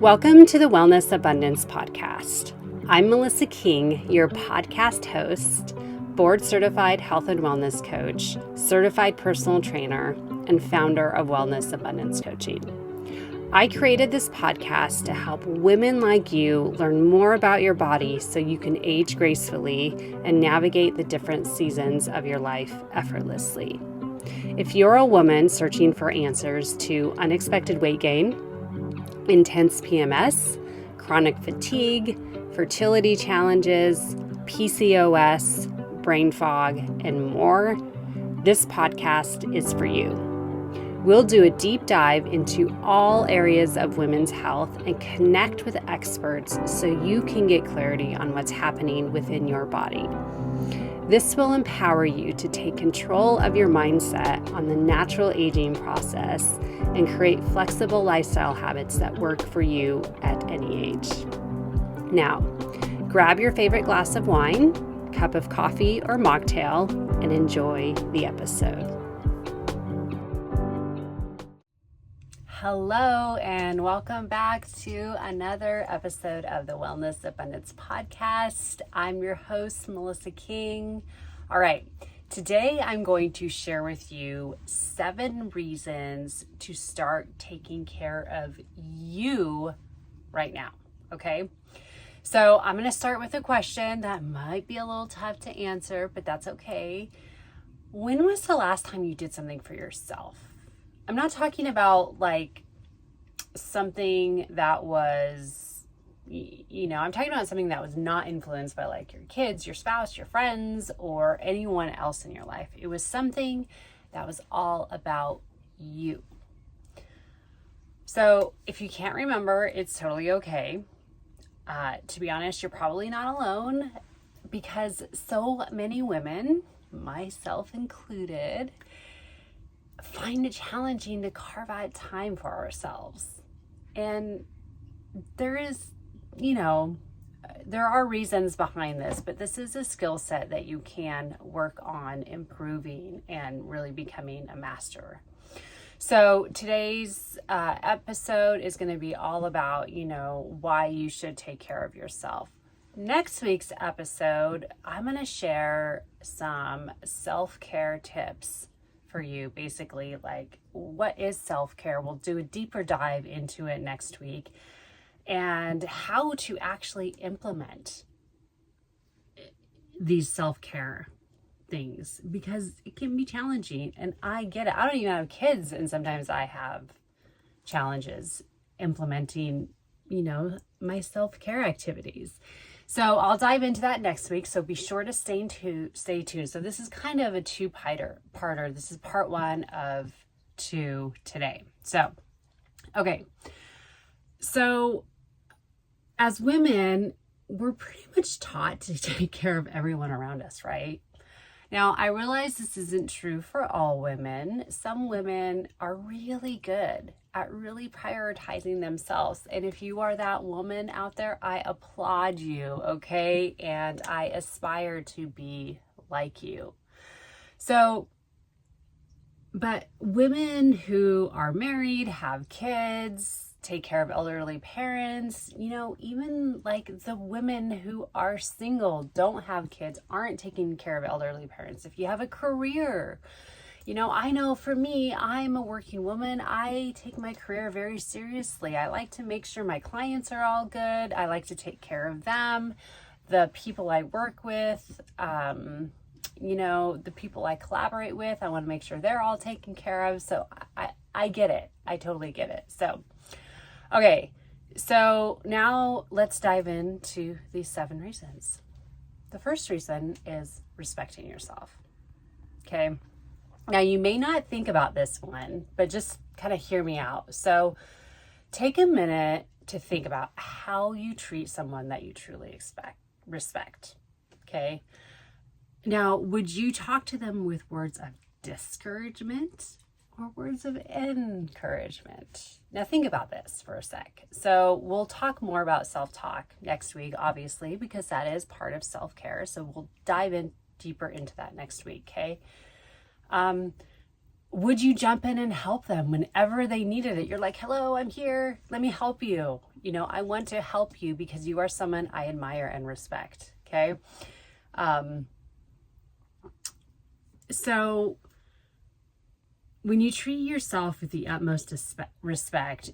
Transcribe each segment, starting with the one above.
Welcome to the Wellness Abundance Podcast. I'm Melissa King, your podcast host, board-certified health and wellness coach, certified personal trainer, and founder of Wellness Abundance Coaching. I created this podcast to help women like you learn more about your body so you can age gracefully and navigate the different seasons of your life effortlessly. If you're a woman searching for answers to unexpected weight gain, intense PMS, chronic fatigue, fertility challenges, PCOS, brain fog, and more, this podcast is for you. We'll do a deep dive into all areas of women's health and connect with experts so you can get clarity on what's happening within your body. This will empower you to take control of your mindset on the natural aging process and create flexible lifestyle habits that work for you at any age. Now, grab your favorite glass of wine, cup of coffee, or mocktail, and enjoy the episode. Hello, and welcome back to another episode of the Wellness Abundance Podcast. I'm your host, Melissa King. All right, today I'm going to share with you 7 reasons to start taking care of you right now, okay? So I'm going to start with a question that might be a little tough to answer, but that's okay. When was the last time you did something for yourself? I'm not talking about like something that was, I'm talking about something that was not influenced by like your kids, your spouse, your friends, or anyone else in your life. It was something that was all about you. So if you can't remember, it's totally okay. To be honest, you're probably not alone because so many women, myself included, find it challenging to carve out time for ourselves. And there is, there are reasons behind this, but this is a skill set that you can work on improving and really becoming a master. So today's episode is going to be all about, why you should take care of yourself. Next week's episode, I'm going to share some self-care tips for you, basically, like what is self-care. We'll do a deeper dive into it next week and how to actually implement these self-care things, because it can be challenging, and I get it. I don't even have kids, and sometimes I have challenges implementing, my self-care activities. So I'll dive into that next week. So be sure to stay tuned. So this is kind of a two-parter. This is part 1 of 2 today. So, okay. So as women, we're pretty much taught to take care of everyone around us, right? Now, I realize this isn't true for all women. Some women are really good at really prioritizing themselves. And if you are that woman out there, I applaud you, okay? And I aspire to be like you. So, but women who are married, have kids, take care of elderly parents, even like the women who are single, don't have kids, aren't taking care of elderly parents. If you have a career, I know for me, I'm a working woman. I take my career very seriously. I like to make sure my clients are all good. I like to take care of them, the people I work with, the people I collaborate with. I want to make sure they're all taken care of. So I get it. I totally get it. So, okay. So now let's dive into these 7 reasons. The first reason is respecting yourself. Okay. Now, you may not think about this one, but just kind of hear me out. So take a minute to think about how you treat someone that you truly respect. Okay. Now, would you talk to them with words of discouragement or words of encouragement? Now, think about this for a sec. So we'll talk more about self-talk next week, obviously, because that is part of self-care. So we'll dive in deeper into that next week. Okay. would you jump in and help them whenever they needed it? You're like, hello, I'm here. Let me help you. You know, I want to help you because you are someone I admire and respect. Okay. So when you treat yourself with the utmost respect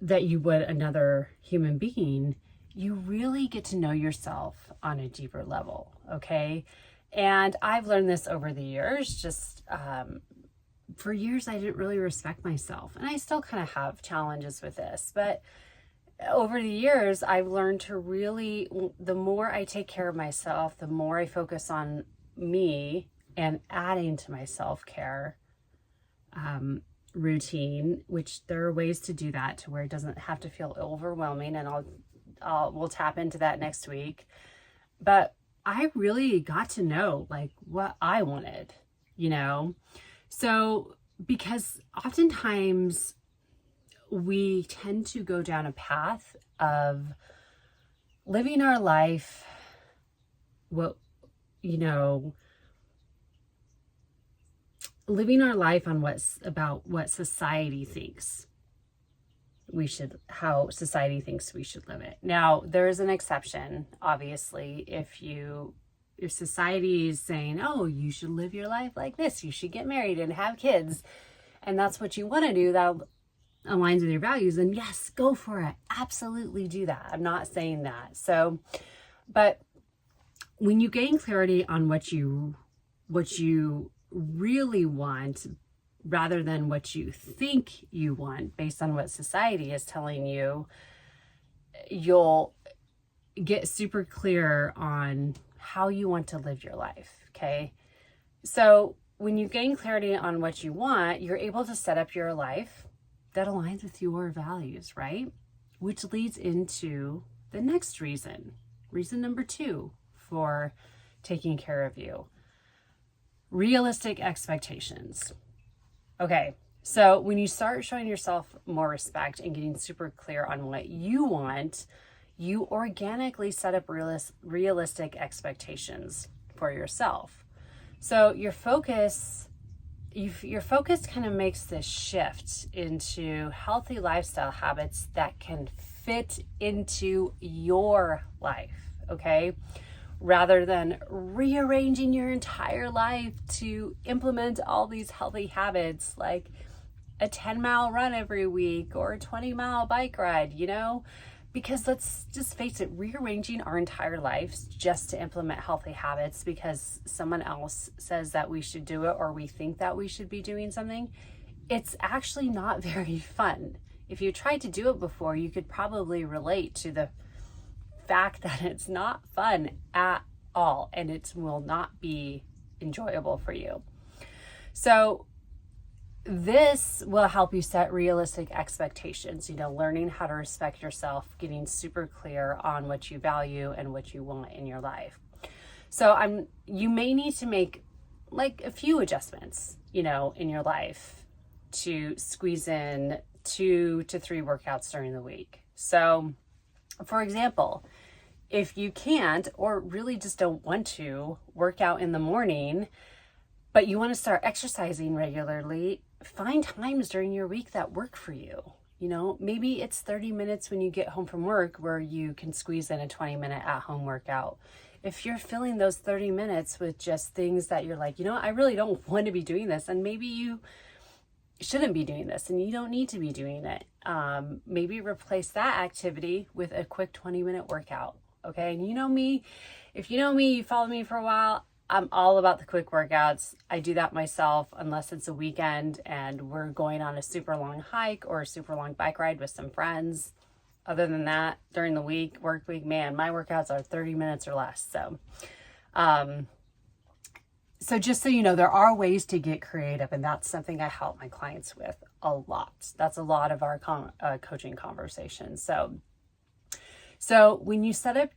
that you would another human being, you really get to know yourself on a deeper level. Okay. And I've learned this over the years. Just for years, I didn't really respect myself. And I still kind of have challenges with this. But over the years, I've learned to really, the more I take care of myself, the more I focus on me and adding to my self-care routine, which there are ways to do that to where it doesn't have to feel overwhelming. And we'll tap into that next week. But I really got to know like what I wanted, you know? So, because oftentimes we tend to go down a path of living our life, living our life on what society thinks how society thinks we should live it. Now, there is an exception, obviously, if society is saying, oh, you should live your life like this, you should get married and have kids, and that's what you want to do, that aligns with your values, and yes, go for it. Absolutely do that. I'm not saying that. So, but when you gain clarity on what you really want, rather than what you think you want based on what society is telling you, you'll get super clear on how you want to live your life. Okay. So when you gain clarity on what you want, you're able to set up your life that aligns with your values, right? Which leads into the next reason number 2 for taking care of you. Realistic expectations. Okay, so when you start showing yourself more respect and getting super clear on what you want, you organically set up realistic expectations for yourself. So your focus kind of makes this shift into healthy lifestyle habits that can fit into your life, okay? Rather than rearranging your entire life to implement all these healthy habits like a 10-mile run every week or a 20-mile bike ride, you know? Because let's just face it, rearranging our entire lives just to implement healthy habits because someone else says that we should do it or we think that we should be doing something, it's actually not very fun. If you tried to do it before, you could probably relate to the fact that it's not fun at all and it will not be enjoyable for you. So this will help you set realistic expectations, learning how to respect yourself, getting super clear on what you value and what you want in your life. So you may need to make like a few adjustments, in your life to squeeze in 2 to 3 workouts during the week. So for example, if you can't or really just don't want to work out in the morning, but you want to start exercising regularly, find times during your week that work for you. Maybe it's 30 minutes when you get home from work where you can squeeze in a 20-minute at-home workout. If you're filling those 30 minutes with just things that you're like, I really don't want to be doing this, and maybe you shouldn't be doing this and you don't need to be doing it. Maybe replace that activity with a quick 20-minute workout. Okay. And you know me, if you know me, you follow me for a while, I'm all about the quick workouts. I do that myself unless it's a weekend and we're going on a super long hike or a super long bike ride with some friends. Other than that, during the work week, man, my workouts are 30 minutes or less. So, so just so you know, there are ways to get creative, and that's something I help my clients with a lot. That's a lot of our coaching conversations. So when you set up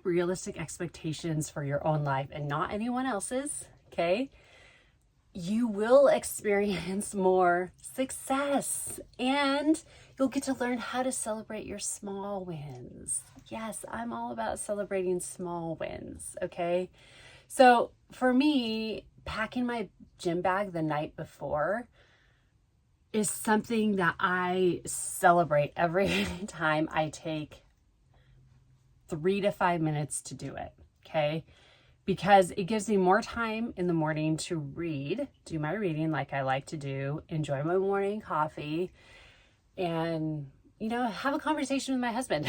realistic expectations for your own life and not anyone else's, okay, you will experience more success and you'll get to learn how to celebrate your small wins. Yes, I'm all about celebrating small wins, okay? So for me, packing my gym bag the night before is something that I celebrate every time I take 3 to 5 minutes to do it. Okay. Because it gives me more time in the morning to read, do my reading like I like to do, enjoy my morning coffee, and, have a conversation with my husband.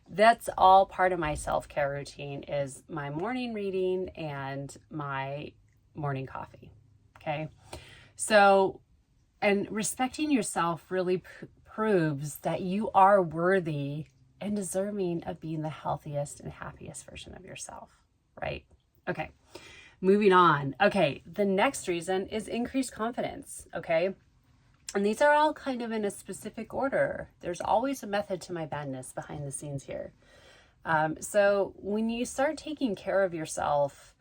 That's all part of my self-care routine is my morning reading and my morning coffee. Okay. So, and respecting yourself really proves that you are worthy and deserving of being the healthiest and happiest version of yourself, right? Okay, moving on. Okay, the next reason is increased confidence, okay? And these are all kind of in a specific order. There's always a method to my madness behind the scenes here. So when you start taking care of yourself,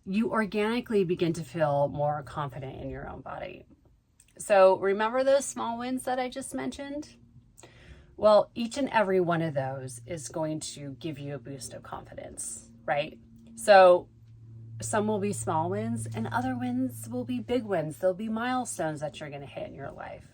you organically begin to feel more confident in your own body. So remember those small wins that I just mentioned? Well, each and every one of those is going to give you a boost of confidence, right? So some will be small wins and other wins will be big wins. There'll be milestones that you're going to hit in your life.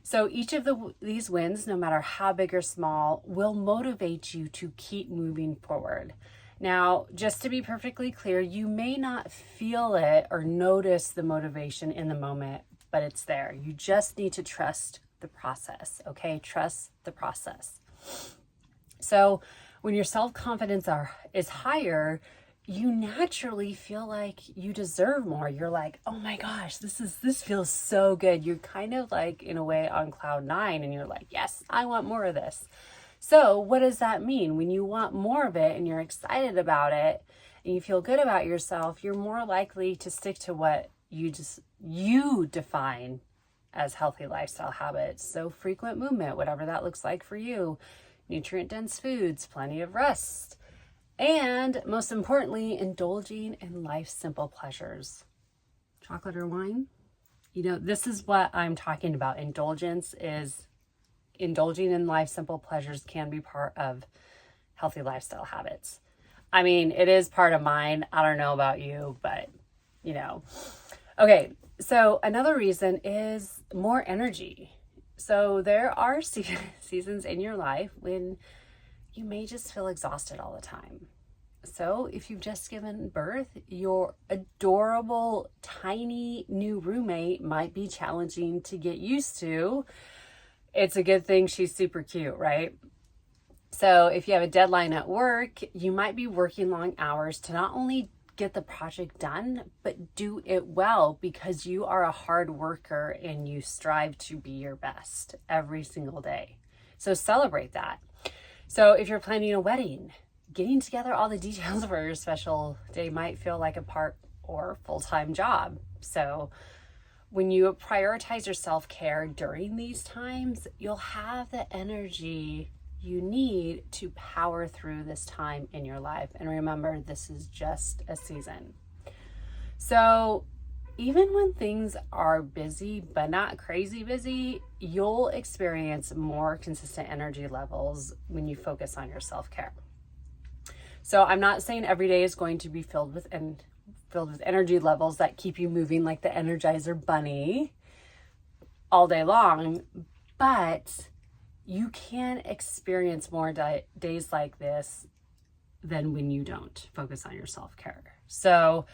So each of these wins, no matter how big or small, will motivate you to keep moving forward. Now, just to be perfectly clear, you may not feel it or notice the motivation in the moment, but it's there. You just need to trust the process, okay? Trust the process. So when your self-confidence is higher, you naturally feel like you deserve more. You're like, oh my gosh, this feels so good. You're kind of like in a way on cloud nine and you're like, yes, I want more of this. So what does that mean? When you want more of it and you're excited about it and you feel good about yourself, you're more likely to stick to what you define as healthy lifestyle habits. So frequent movement, whatever that looks like for you, nutrient dense foods, plenty of rest, and most importantly, indulging in life's simple pleasures. Chocolate or wine? This is what I'm talking about. Indulgence is indulging in life's simple pleasures can be part of healthy lifestyle habits. I mean, it is part of mine. I don't know about you, but Okay, so another reason is more energy. So there are seasons in your life when you may just feel exhausted all the time. So if you've just given birth, your adorable, tiny new roommate might be challenging to get used to. It's a good thing she's super cute, right? So if you have a deadline at work, you might be working long hours to not only get the project done, but do it well because you are a hard worker and you strive to be your best every single day. So celebrate that. So if you're planning a wedding, getting together all the details for your special day might feel like a part or full-time job. So when you prioritize your self-care during these times, you'll have the energy you need to power through this time in your life. And remember, this is just a season. So even when things are busy, but not crazy busy, you'll experience more consistent energy levels when you focus on your self-care. So I'm not saying every day is going to be filled with energy levels that keep you moving like the Energizer Bunny all day long, but you can experience more days like this than when you don't focus on your self-care. So,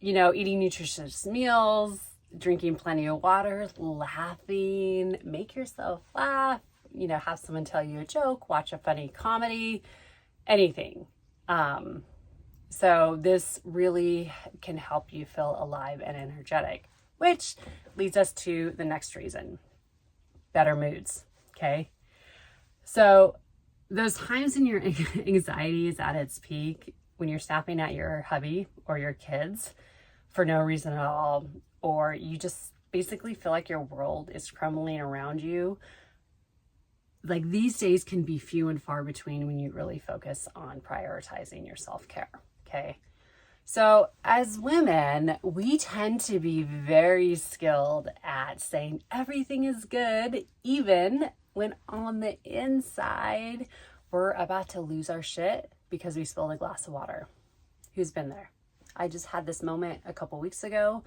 eating nutritious meals, drinking plenty of water, laughing, make yourself laugh, have someone tell you a joke, watch a funny comedy, anything. So this really can help you feel alive and energetic, which leads us to the next reason, better moods. Okay. So those times when your anxiety is at its peak, when you're snapping at your hubby or your kids for no reason at all, or you just basically feel like your world is crumbling around you, like these days can be few and far between when you really focus on prioritizing your self-care. Okay. So as women, we tend to be very skilled at saying everything is good, even when on the inside, we're about to lose our shit because we spilled a glass of water. Who's been there? I just had this moment a couple weeks ago,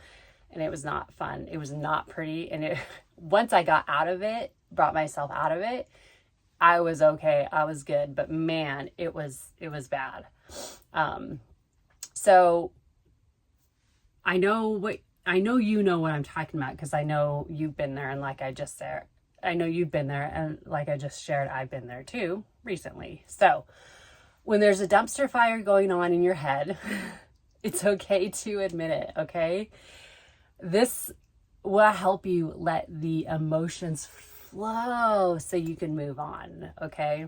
and it was not fun. It was not pretty. And once I got out of it, brought myself out of it, I was okay. I was good. But man, it was bad. So I know you know what I'm talking about, because I know you've been there, and like I just said, I know you've been there, and like I just shared, I've been there too recently. So when there's a dumpster fire going on in your head, it's okay to admit it, okay? This will help you let the emotions flow so you can move on, okay?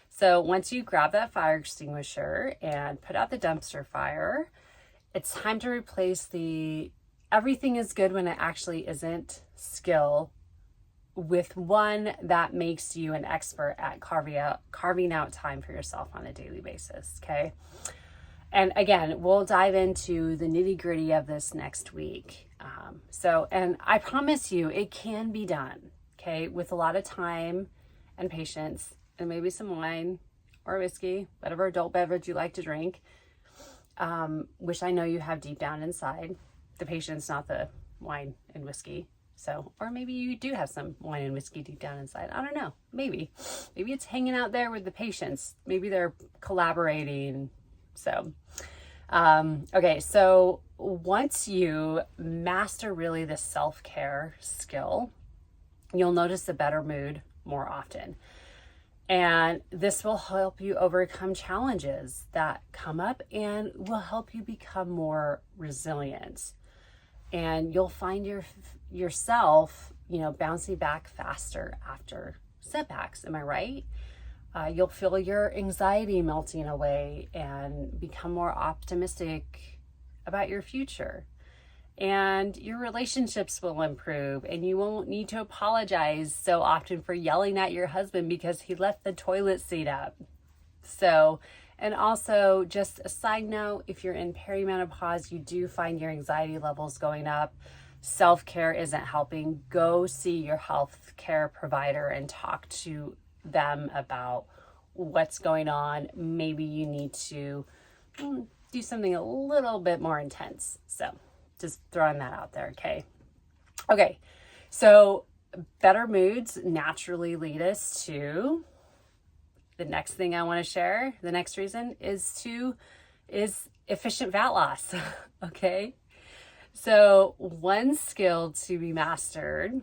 So once you grab that fire extinguisher and put out the dumpster fire, it's time to replace the everything is good when it actually isn't skill with one that makes you an expert at carving out time for yourself on a daily basis, okay? And again, we'll dive into the nitty gritty of this next week. And I promise you, it can be done, okay? With a lot of time and patience and maybe some wine or whiskey, whatever adult beverage you like to drink, which I know you have deep down inside. The patience, not the wine and whiskey. So, or maybe you do have some wine and whiskey deep down inside. I don't know. Maybe it's hanging out there with the patients. Maybe they're collaborating. So, okay. So once you master really the self-care skill, you'll notice a better mood more often. And this will help you overcome challenges that come up and will help you become more resilient. And you'll find yourself, bouncing back faster after setbacks. Am I right? You'll feel your anxiety melting away and become more optimistic about your future. And your relationships will improve, and you won't need to apologize so often for yelling at your husband because he left the toilet seat up. So, and also, just a side note, if you're in perimenopause, you do find your anxiety levels going up. Self-care isn't helping. Go see your health care provider and talk to them about what's going on. Maybe you need to do something a little bit more intense. So just throwing that out there, okay? Okay, so better moods naturally lead us to the next thing I want to share. The next reason is efficient fat loss, okay? So one skill to be mastered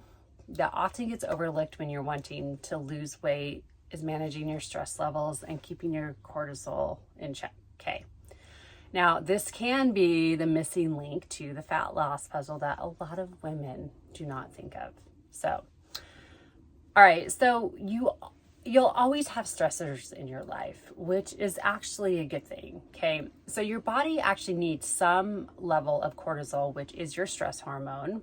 that often gets overlooked when you're wanting to lose weight is managing your stress levels and keeping your cortisol in check, okay? Now, this can be the missing link to the fat loss puzzle that a lot of women do not think of. So, all right, so you'll always have stressors in your life, which is actually a good thing, okay? So your body actually needs some level of cortisol, which is your stress hormone,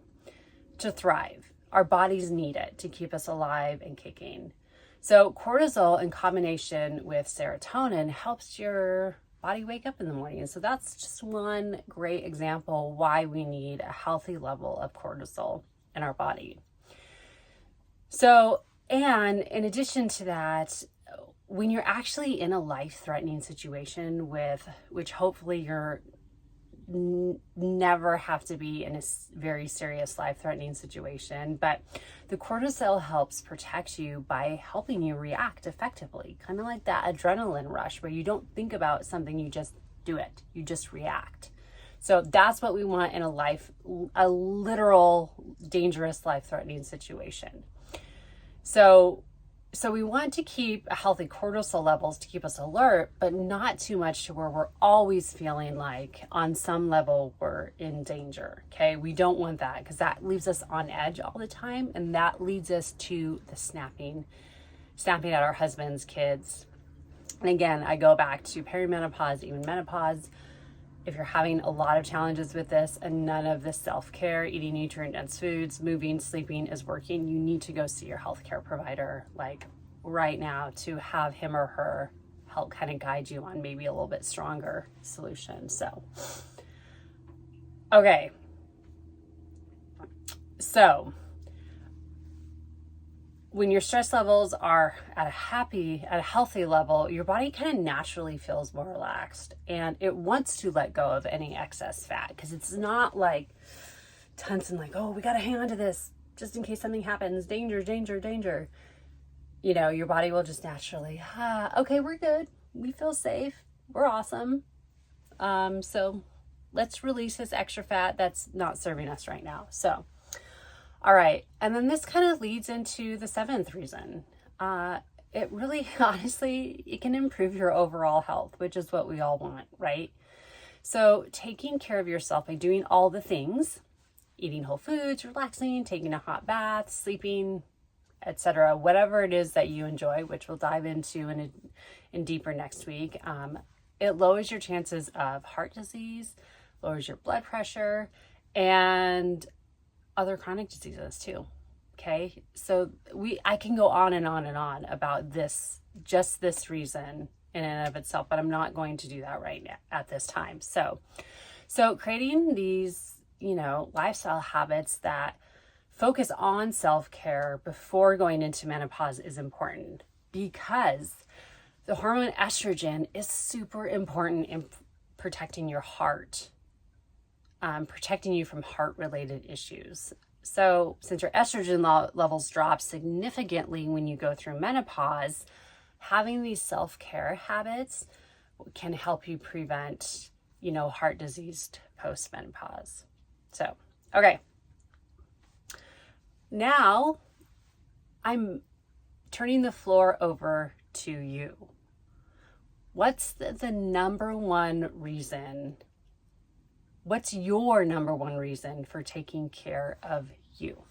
to thrive. Our bodies need it to keep us alive and kicking. So cortisol in combination with serotonin helps your body wake up in the morning. And so that's just one great example why we need a healthy level of cortisol in our body. So, and in addition to that, when you're actually in a life-threatening situation which hopefully you're never have to be in a very serious life-threatening situation, but the cortisol helps protect you by helping you react effectively, kind of like that adrenaline rush where you don't think about something, you just do it, you just react. So that's what we want in a literal dangerous life-threatening situation. So we want to keep healthy cortisol levels to keep us alert, but not too much to where we're always feeling like on some level we're in danger, okay? We don't want that because that leaves us on edge all the time, and that leads us to the snapping at our husbands, kids. And again, I go back to perimenopause, even menopause. If you're having a lot of challenges with this and none of the self-care, eating nutrient-dense foods, moving, sleeping is working, you need to go see your healthcare provider like right now to have him or her help kind of guide you on maybe a little bit stronger solution. So, okay. So when your stress levels are at a healthy level, your body kind of naturally feels more relaxed and it wants to let go of any excess fat, because it's not like tense and like, oh, we got to hang on to this just in case something happens. Danger, danger, danger. You know, your body will just naturally, okay, we're good. We feel safe. We're awesome. So let's release this extra fat that's not serving us right now. So, all right. And then this kind of leads into the 7th reason. It really, honestly, it can improve your overall health, which is what we all want, right? So taking care of yourself by doing all the things, eating whole foods, relaxing, taking a hot bath, sleeping, etc., whatever it is that you enjoy, which we'll dive into in deeper next week, it lowers your chances of heart disease, lowers your blood pressure, and other chronic diseases too. Okay. So I can go on and on and on about just this reason in and of itself, but I'm not going to do that right now at this time. So creating these, lifestyle habits that focus on self-care before going into menopause is important, because the hormone estrogen is super important in protecting your heart, protecting you from heart-related issues. So since your estrogen levels drop significantly when you go through menopause, having these self-care habits can help you prevent, heart disease post-menopause. So, okay. Now I'm turning the floor over to you. What's the number one reason? What's your number one reason for taking care of you?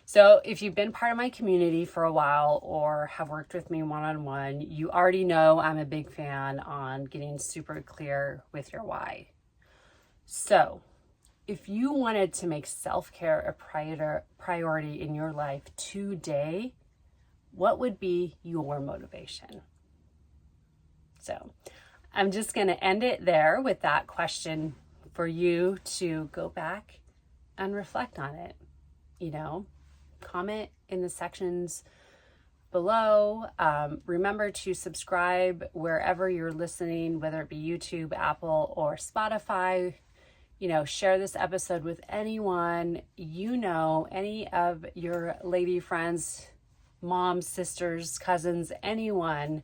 So if you've been part of my community for a while or have worked with me one-on-one, you already know I'm a big fan on getting super clear with your why. So if you wanted to make self-care a priority in your life today, what would be your motivation? So I'm just going to end it there with that question for you to go back and reflect on it. Comment in the sections below. Remember to subscribe wherever you're listening, whether it be YouTube, Apple, or Spotify. Share this episode with anyone, any of your lady friends, moms, sisters, cousins, anyone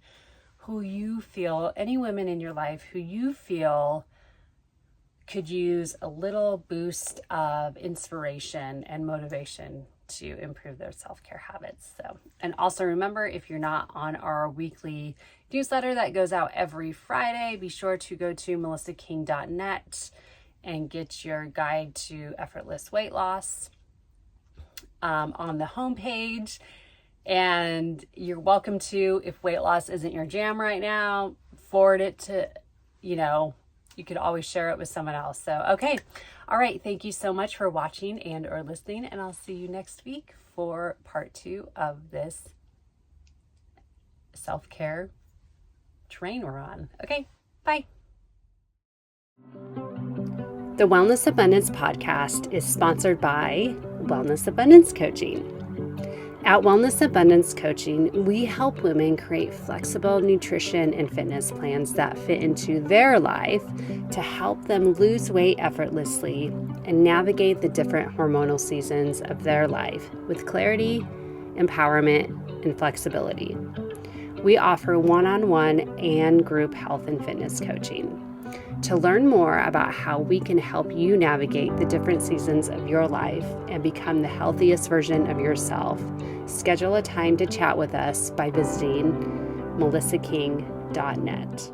who you feel, any women in your life who you feel could use a little boost of inspiration and motivation to improve their self-care habits. So, and also remember, if you're not on our weekly newsletter that goes out every Friday, be sure to go to melissaking.net and get your guide to effortless weight loss on the homepage. And you're welcome to, if weight loss isn't your jam right now, forward it to, you could always share it with someone else. So, okay. All right. Thank you so much for watching and or listening. And I'll see you next week for part 2 of this self-care train we're on. Okay. Bye. The Wellness Abundance Podcast is sponsored by Wellness Abundance Coaching. At Wellness Abundance Coaching, we help women create flexible nutrition and fitness plans that fit into their life to help them lose weight effortlessly and navigate the different hormonal seasons of their life with clarity, empowerment, and flexibility. We offer one-on-one and group health and fitness coaching. To learn more about how we can help you navigate the different seasons of your life and become the healthiest version of yourself, schedule a time to chat with us by visiting melissaking.net.